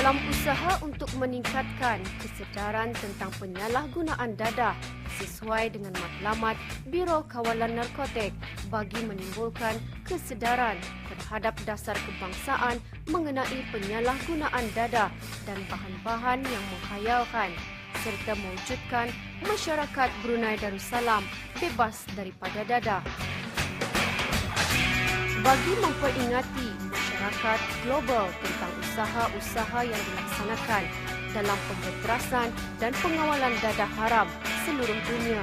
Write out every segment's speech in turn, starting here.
Dalam usaha untuk meningkatkan kesedaran tentang penyalahgunaan dadah sesuai dengan matlamat Biro Kawalan Narkotik bagi menimbulkan kesedaran terhadap dasar kebangsaan mengenai penyalahgunaan dadah dan bahan-bahan yang menghayalkan serta mewujudkan masyarakat Brunei Darussalam bebas daripada dadah. Bagi memperingati masyarakat global tentang usaha-usaha yang dilaksanakan dalam pembenterasan dan pengawalan dadah haram seluruh dunia,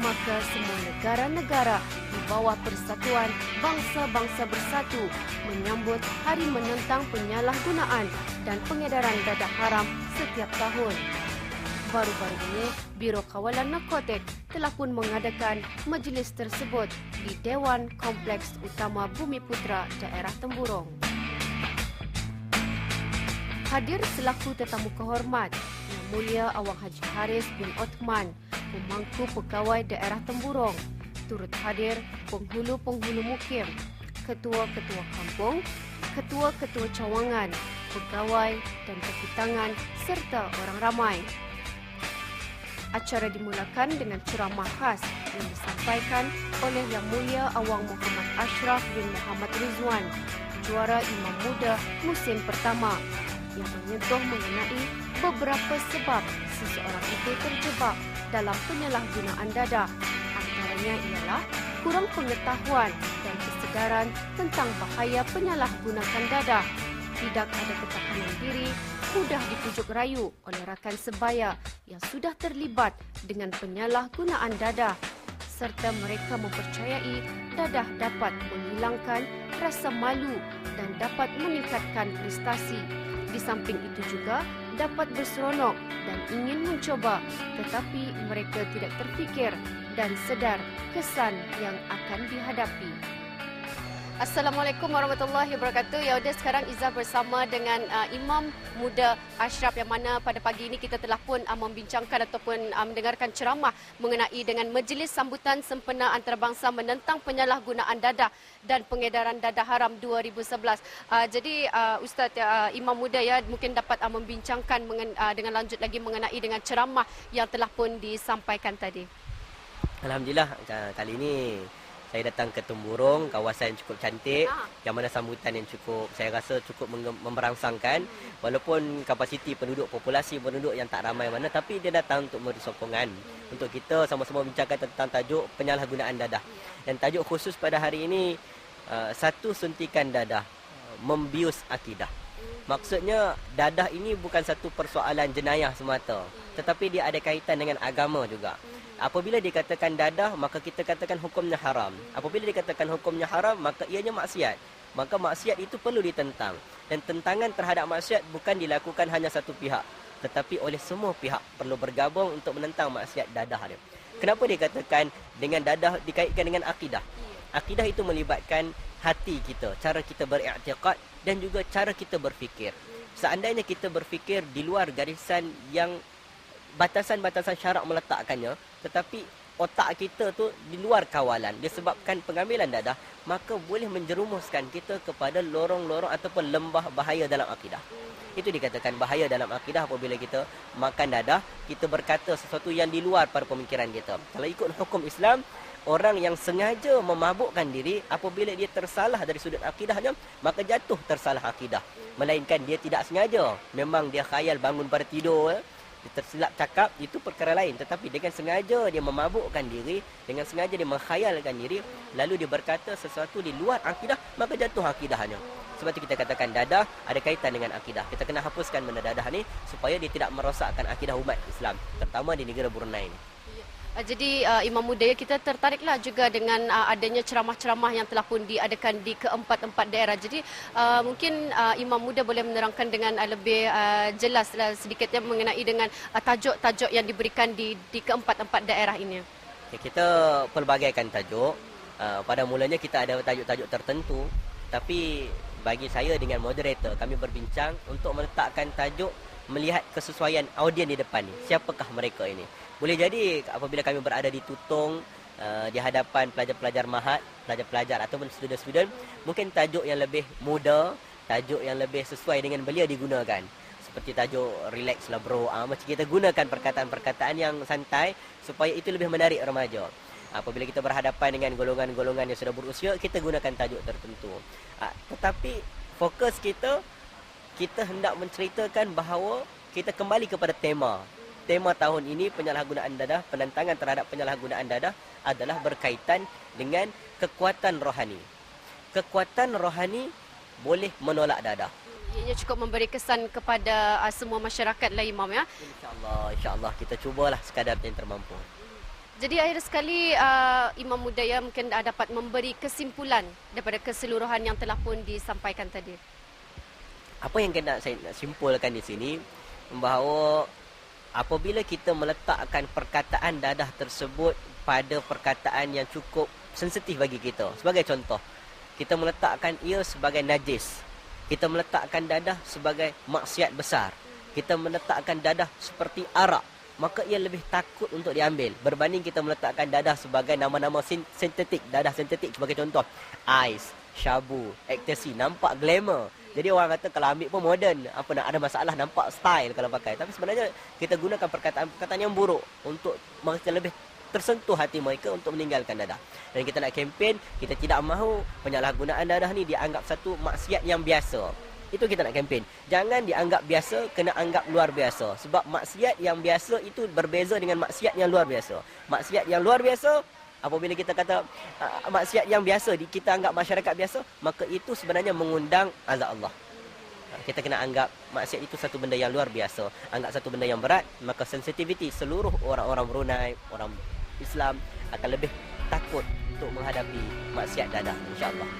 maka semua negara-negara di bawah Persatuan Bangsa-Bangsa Bersatu menyambut Hari Menentang Penyalahgunaan dan Pengedaran Dadah Haram setiap tahun. Baru-baru ini, Biro Kawalan Narkotik telah pun mengadakan majlis tersebut di Dewan Kompleks Utama Bumiputra, daerah Temburong. Hadir selaku tetamu kehormat Yang Mulia Awang Haji Haris bin Othman, Pemangku Pegawai Daerah Temburong. Turut hadir penghulu-penghulu mukim, ketua-ketua kampung, ketua-ketua cawangan, pegawai dan kepitangan serta orang ramai. Acara dimulakan dengan ceramah khas yang disampaikan oleh Yang Mulia Awang Muhammad Ashraf bin Muhammad Rizwan, juara Imam Muda musim pertama, yang menyentuh mengenai beberapa sebab seseorang itu terjebak dalam penyalahgunaan dadah. Antaranya ialah kurang pengetahuan dan kesedaran tentang bahaya penyalahgunaan dadah, tidak ada ketahanan diri, mudah dipujuk rayu oleh rakan sebaya yang sudah terlibat dengan penyalahgunaan dadah, serta mereka mempercayai dadah dapat menghilangkan rasa malu dan dapat meningkatkan prestasi. Di samping itu juga dapat berseronok dan ingin mencoba, tetapi mereka tidak terfikir dan sedar kesan yang akan dihadapi. Assalamualaikum warahmatullahi wabarakatuh. Ya sudah, sekarang Izzah bersama dengan Imam Muda Ashraf, yang mana pada pagi ini kita telah pun membincangkan ataupun mendengarkan ceramah mengenai dengan Majlis Sambutan Sempena Antarabangsa Menentang Penyalahgunaan Dadah dan Pengedaran Dadah Haram 2011. Jadi Ustaz Imam Muda ya mungkin dapat membincangkan dengan lanjut lagi mengenai dengan ceramah yang telah pun disampaikan tadi. Alhamdulillah, kali ini saya datang ke Temburong, kawasan yang cukup cantik, yang mana sambutan yang cukup, saya rasa cukup memberangsangkan. Walaupun kapasiti populasi penduduk yang tak ramai mana, tapi dia datang untuk memberi sokongan untuk kita sama-sama bincangkan tentang tajuk penyalahgunaan dadah. Dan tajuk khusus pada hari ini, satu suntikan dadah, membius akidah. Maksudnya, dadah ini bukan satu persoalan jenayah semata, tetapi dia ada kaitan dengan agama juga. Apabila dikatakan dadah, maka kita katakan hukumnya haram. Apabila dikatakan hukumnya haram, maka ianya maksiat. Maka maksiat itu perlu ditentang. Dan tentangan terhadap maksiat bukan dilakukan hanya satu pihak, tetapi oleh semua pihak perlu bergabung untuk menentang maksiat dadah dia. Kenapa dikatakan dengan dadah dikaitkan dengan akidah? Akidah itu melibatkan hati kita, cara kita beriktikad dan juga cara kita berfikir. Seandainya kita berfikir di luar garisan yang batasan-batasan syarak meletakkannya, tetapi otak kita tu di luar kawalan, disebabkan pengambilan dadah, maka boleh menjerumuskan kita kepada lorong-lorong ataupun lembah bahaya dalam akidah. Itu dikatakan bahaya dalam akidah apabila kita makan dadah, kita berkata sesuatu yang di luar pada pemikiran kita. Kalau ikut hukum Islam, orang yang sengaja memabukkan diri, apabila dia tersalah dari sudut akidahnya, maka jatuh tersalah akidah. Melainkan dia tidak sengaja, memang dia khayal bangun pada tidur, dia tersilap cakap, itu perkara lain. Tetapi dengan sengaja dia memabukkan diri, dengan sengaja dia menghayalkan diri, lalu dia berkata sesuatu di luar akidah, maka jatuh akidahnya. Sebab itu kita katakan dadah ada kaitan dengan akidah. Kita kena hapuskan benda dadah ni supaya dia tidak merosakkan akidah umat Islam, terutama di negara Brunei ni. Jadi Imam Muda, kita tertariklah juga dengan adanya ceramah-ceramah yang telah pun diadakan di keempat-empat daerah. Jadi mungkin Imam Muda boleh menerangkan dengan lebih jelas sedikitnya mengenai dengan tajuk-tajuk yang diberikan di keempat-empat daerah ini. Kita pelbagaikan tajuk. Pada mulanya kita ada tajuk-tajuk tertentu, tapi bagi saya dengan moderator, kami berbincang untuk meletakkan tajuk melihat kesesuaian audien di depan ni. Siapakah mereka ini? Boleh jadi apabila kami berada di Tutong, di hadapan pelajar-pelajar mahat, pelajar-pelajar ataupun student-student, mungkin tajuk yang lebih muda, tajuk yang lebih sesuai dengan belia digunakan. seperti tajuk relax lah bro. Macam kita gunakan perkataan-perkataan yang santai supaya itu lebih menarik remaja. Apabila kita berhadapan dengan golongan-golongan yang sudah berusia, kita gunakan tajuk tertentu. Tetapi fokus kita hendak menceritakan bahawa kita kembali kepada tema. Tema tahun ini penyalahgunaan dadah, penentangan terhadap penyalahgunaan dadah adalah berkaitan dengan kekuatan rohani. Kekuatan rohani boleh menolak dadah. Ianya cukup memberi kesan kepada semua masyarakat lah Imam ya. InsyaAllah kita cubalah sekadar yang termampu. Jadi akhir sekali Imam Muda ya mungkin dapat memberi kesimpulan daripada keseluruhan yang telah pun disampaikan tadi. Apa yang saya nak simpulkan di sini bahawa apabila kita meletakkan perkataan dadah tersebut pada perkataan yang cukup sensitif bagi kita. Sebagai contoh, kita meletakkan ia sebagai najis. Kita meletakkan dadah sebagai maksiat besar. Kita meletakkan dadah seperti arak. Maka ia lebih takut untuk diambil. Berbanding kita meletakkan dadah sebagai nama-nama sintetik. Dadah sintetik sebagai contoh. Ais, syabu, ecstasy. Nampak glamour. Jadi orang kata kalau ambil pun moden. Apa nak ada masalah, nampak style kalau pakai. Tapi sebenarnya kita gunakan perkataan-perkataan yang buruk. Untuk mereka lebih tersentuh hati mereka untuk meninggalkan dadah. Dan kita nak kempen, kita tidak mahu penyalahgunaan dadah ni dianggap satu maksiat yang biasa. Itu kita nak kempen. Jangan dianggap biasa, kena anggap luar biasa. Sebab maksiat yang biasa itu berbeza dengan maksiat yang luar biasa. Maksiat yang luar biasa, apabila kita kata maksiat yang biasa, kita anggap masyarakat biasa, maka itu sebenarnya mengundang azab Allah. Kita kena anggap maksiat itu satu benda yang luar biasa. Anggap satu benda yang berat, maka sensitiviti seluruh orang-orang Brunei, orang Islam akan lebih takut untuk menghadapi maksiat dadah, insya-Allah.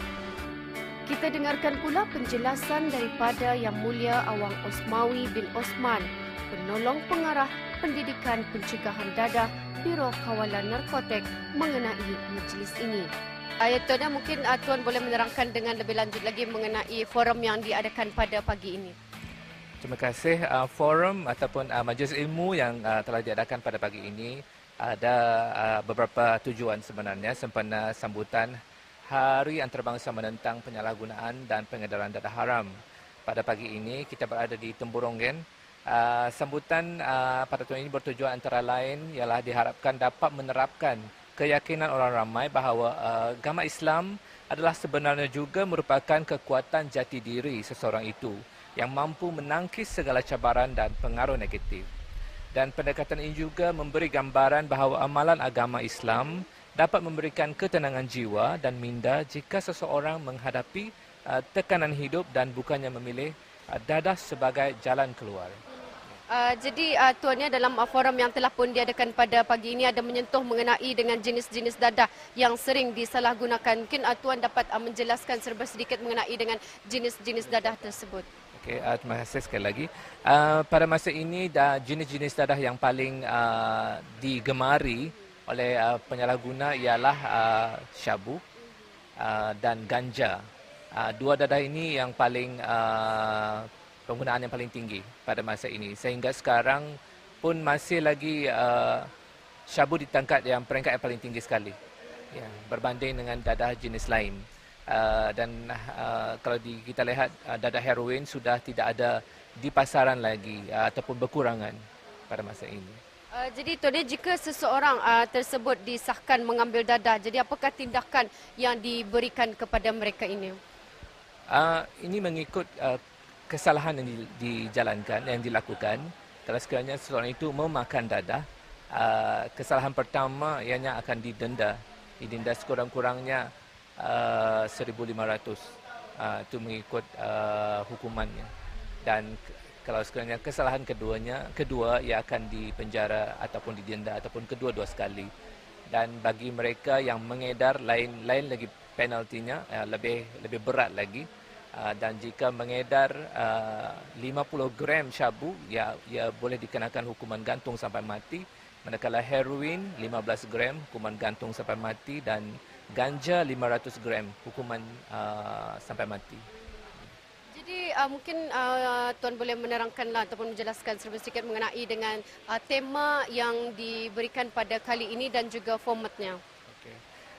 Kita dengarkan pula penjelasan daripada Yang Mulia Awang Osmawi bin Osman, penolong pengarah pendidikan pencegahan dadah Biro Kawalan Narkotik mengenai majlis ini. Tuan, mungkin Tuan boleh menerangkan dengan lebih lanjut lagi mengenai forum yang diadakan pada pagi ini. Terima kasih. Forum ataupun majlis ilmu yang telah diadakan pada pagi ini ada beberapa tujuan sebenarnya sempena sambutan Hari Antarabangsa menentang penyalahgunaan dan pengedaran dadah haram. Pada pagi ini kita berada di Temburong. Sambutan pada tahun ini bertujuan antara lain ialah diharapkan dapat menerapkan keyakinan orang ramai bahawa agama Islam adalah sebenarnya juga merupakan kekuatan jati diri seseorang itu yang mampu menangkis segala cabaran dan pengaruh negatif. Dan pendekatan ini juga memberi gambaran bahawa amalan agama Islam dapat memberikan ketenangan jiwa dan minda jika seseorang menghadapi tekanan hidup dan bukannya memilih dadah sebagai jalan keluar. Jadi Tuan, dalam forum yang telah pun diadakan pada pagi ini ada menyentuh mengenai dengan jenis-jenis dadah yang sering disalahgunakan. Mungkin Tuan dapat menjelaskan serba sedikit mengenai dengan jenis-jenis dadah tersebut. Okey, terima kasih sekali lagi. Pada masa ini jenis-jenis dadah yang paling digemari oleh penyalahguna ialah syabu dan ganja. Dua dadah ini yang paling penggunaan yang paling tinggi pada masa ini. Sehingga sekarang pun masih lagi syabu ditangkat yang peringkat yang paling tinggi sekali. Ya, berbanding dengan dadah jenis lain. Dan kalau kita lihat dadah heroin sudah tidak ada di pasaran lagi ataupun berkurangan pada masa ini. Jadi Tuan, jika seseorang tersebut disahkan mengambil dadah, jadi apakah tindakan yang diberikan kepada mereka ini? Ini mengikut kesalahan yang dijalankan, yang dilakukan. Kalau sekiranya seseorang itu memakan dadah, kesalahan pertama ianya akan didenda sekurang-kurangnya 1,500. Itu mengikut hukumannya. Dan kalau sekiranya kesalahan kedua ia akan dipenjara ataupun didenda ataupun kedua-dua sekali. Dan bagi mereka yang mengedar lain lagi penaltinya lebih berat lagi. Dan jika mengedar 50 gram syabu, ia boleh dikenakan hukuman gantung sampai mati. Manakala heroin 15 gram hukuman gantung sampai mati dan ganja 500 gram hukuman sampai mati. Jadi mungkin Tuan boleh menerangkanlah ataupun menjelaskan sedikit mengenai dengan tema yang diberikan pada kali ini dan juga formatnya. Okay.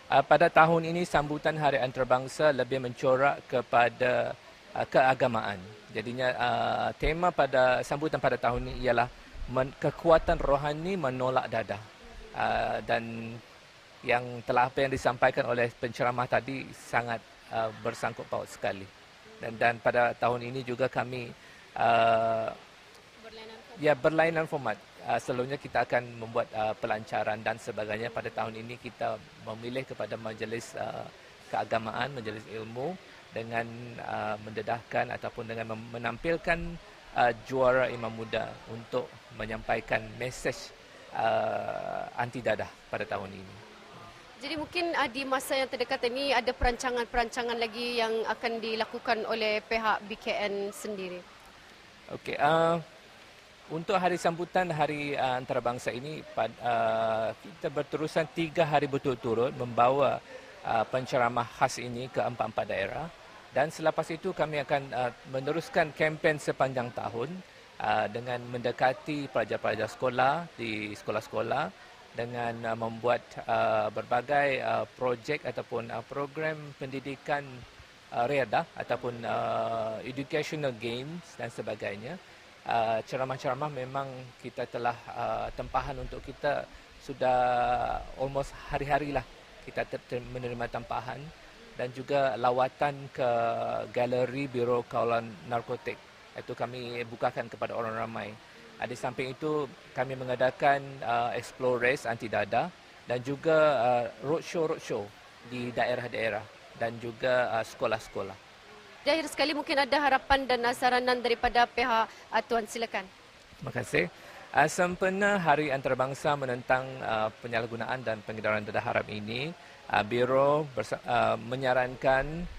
Pada tahun ini sambutan Hari Antarabangsa lebih mencorak kepada keagamaan. Jadinya tema pada sambutan pada tahun ini ialah kekuatan rohani menolak dadah. Dan yang telah apa yang disampaikan oleh penceramah tadi sangat bersangkut paut sekali. Dan pada tahun ini juga kami berlainan format. Selalunya kita akan membuat pelancaran dan sebagainya. Pada tahun ini kita memilih kepada majlis keagamaan, majlis ilmu dengan mendedahkan ataupun dengan menampilkan juara imam muda untuk menyampaikan mesej anti dadah pada tahun ini. Jadi mungkin di masa yang terdekat ini ada perancangan-perancangan lagi yang akan dilakukan oleh pihak BKN sendiri. Okey, untuk hari sambutan Hari Antarabangsa ini kita berterusan 3 hari berturut-turut membawa penceramah khas ini ke 4 daerah, dan selepas itu kami akan meneruskan kempen sepanjang tahun dengan mendekati pelajar-pelajar sekolah di sekolah-sekolah dengan membuat berbagai projek ataupun program pendidikan riadah ataupun educational games dan sebagainya. Ceramah-ceramah memang kita telah tempahan untuk kita sudah almost hari-harilah kita menerima tempahan, dan juga lawatan ke galeri Biro Kawalan Narkotik. Itu kami bukakan kepada orang ramai. Di samping itu kami mengadakan explore race anti dadah dan juga roadshow di daerah-daerah dan juga sekolah-sekolah. Di akhir sekali mungkin ada harapan dan saranan daripada pihak Tuan, silakan. Terima kasih. Sempena Hari Antarabangsa menentang penyalahgunaan dan pengedaran dadah haram ini, Biro menyarankan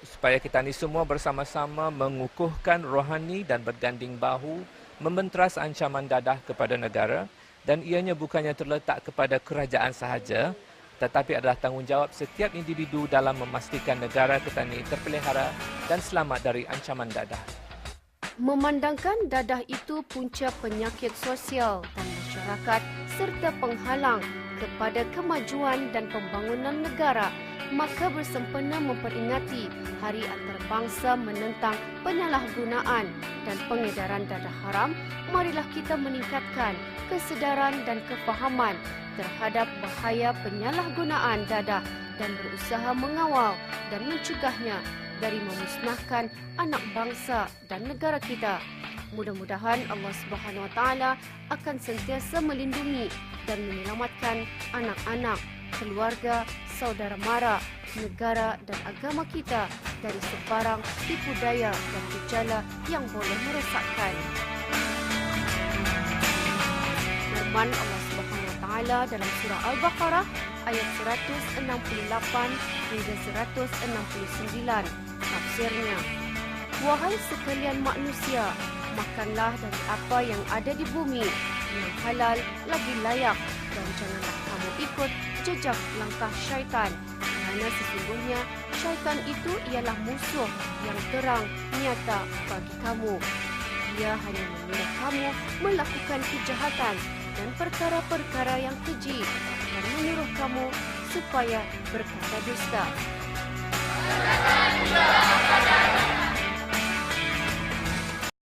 supaya kita ni semua bersama-sama mengukuhkan rohani dan berganding bahu membentras ancaman dadah kepada negara, dan ianya bukannya terletak kepada kerajaan sahaja, tetapi adalah tanggungjawab setiap individu dalam memastikan negara kita ni terpelihara dan selamat dari ancaman dadah. Memandangkan dadah itu punca penyakit sosial dan masyarakat serta penghalang kepada kemajuan dan pembangunan negara, maka bersempena memperingati Hari Antarabangsa menentang penyalahgunaan dan pengedaran dadah haram, marilah kita meningkatkan kesedaran dan kefahaman terhadap bahaya penyalahgunaan dadah dan berusaha mengawal dan mencegahnya dari memusnahkan anak bangsa dan negara kita. Mudah-mudahan Allah Subhanahu Wa Taala akan sentiasa melindungi dan menyelamatkan anak-anak, keluarga, saudara mara, negara dan agama kita dari sebarang tipu daya dan gejala yang boleh merosakkan. Firman Allah Subhanahu Wa Taala dalam surah Al-Baqarah ayat 168 hingga 169. Tafsirnya, wahai sekalian manusia, makanlah dari apa yang ada di bumi yang halal lagi layak, dan janganlah kamu ikut jejak langkah syaitan, kerana sesungguhnya syaitan itu ialah musuh yang terang nyata bagi kamu. Dia hanya menyuruh kamu melakukan kejahatan dan perkara-perkara yang keji, dan menyuruh kamu supaya berkata dusta.